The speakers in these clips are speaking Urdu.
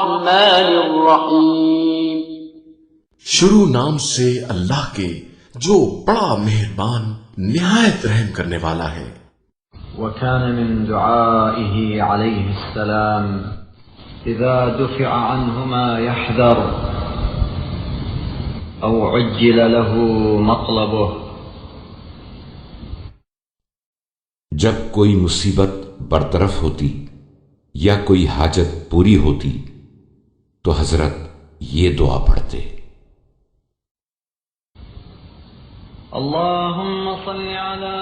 الرحمن الرحیم۔ شروع نام سے اللہ کے جو بڑا مہربان نہایت رحم کرنے والا ہے۔ وكان من دعائه عليه السلام إذا دفع عنه ما يحذر أو عجل له مطلبه، جب کوئی مصیبت برطرف ہوتی یا کوئی حاجت پوری ہوتی تو حضرت یہ دعا پڑھتے: اللهم صل على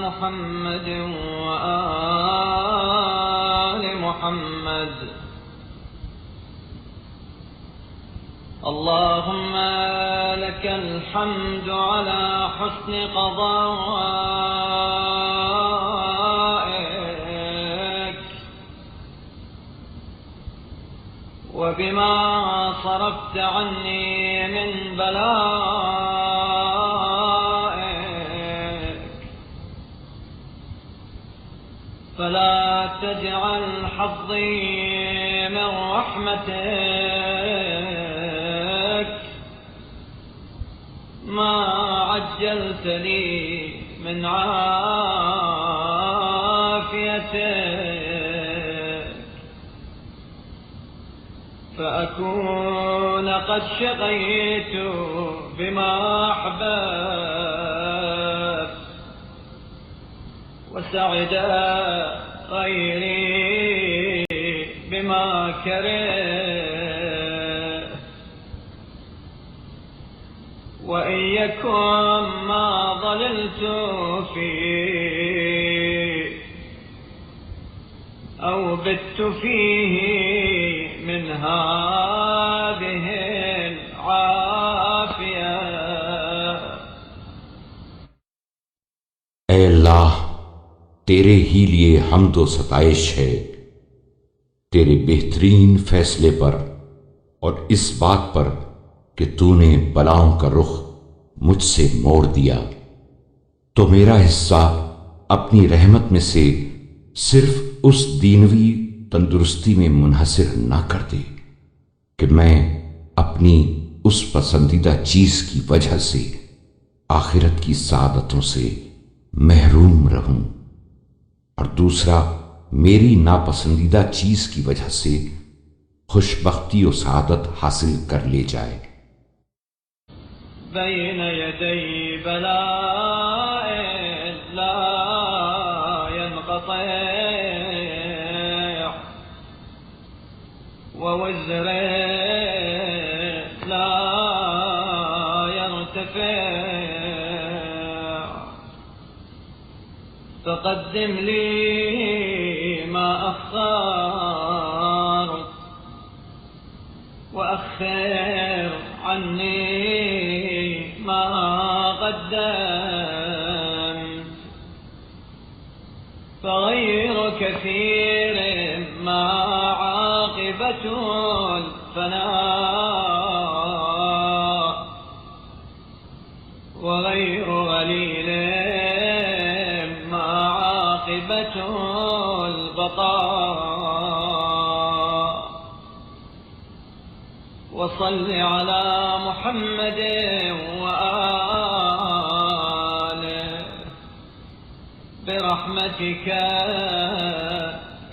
محمد وآل محمد، اللهم لك الحمد على حسن قضائك وبما صرفت عني من بلائك، فلا تجعل حظي من رحمتك ما عجلت لي من عافيتك، فأكون قد شقيت بما أحببت وسعد غيري بما كرهت، وإن يكن ما ضللت فيه أو بت فيه من هذه العافية۔ اے اللہ، تیرے ہی لیے حمد و ستائش ہے، تیرے بہترین فیصلے پر اور اس بات پر کہ تو نے بلاؤں کا رخ مجھ سے موڑ دیا، تو میرا حصہ اپنی رحمت میں سے صرف اس دینوی تندرستی میں منحصر نہ کر دے کہ میں اپنی اس پسندیدہ چیز کی وجہ سے آخرت کی سعادتوں سے محروم رہوں، اور دوسرا میری ناپسندیدہ چیز کی وجہ سے خوش بختی و سعادت حاصل کر لے جائے۔ بين يدي بلاء لا ينقطع ووزر لا يرتفع، فقدم لي ما أخرت وأخر عني ما قدمت، فغير كثير ما عاقبة الفناء، وغير قليل ما عاقبة البقاء، وصل على محمد وآله برحمتك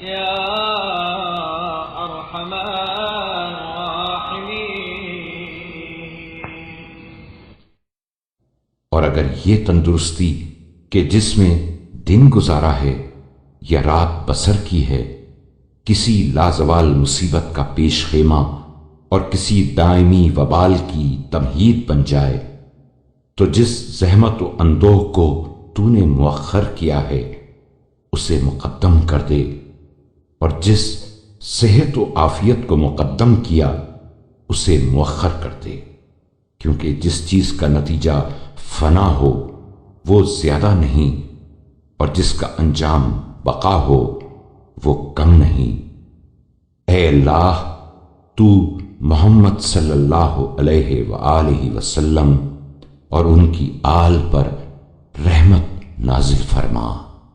يا أرحم الراحمين۔ اور اگر یہ تندرستی کہ جس میں دن گزارا ہے یا رات بسر کی ہے کسی لازوال مصیبت کا پیش خیمہ اور کسی دائمی وبال کی تمہید بن جائے، تو جس زحمت و اندوہ کو تو نے مؤخر کیا ہے اسے مقدم کر دے، اور جس صحت و عافیت کو مقدم کیا اسے مؤخر کر دے، کیونکہ جس چیز کا نتیجہ فنا ہو وہ زیادہ نہیں، اور جس کا انجام بقا ہو وہ کم نہیں۔ اے اللہ، تو محمد صلی اللہ علیہ وآلہ وسلم اور ان کی آل پر رحمت نازل فرما۔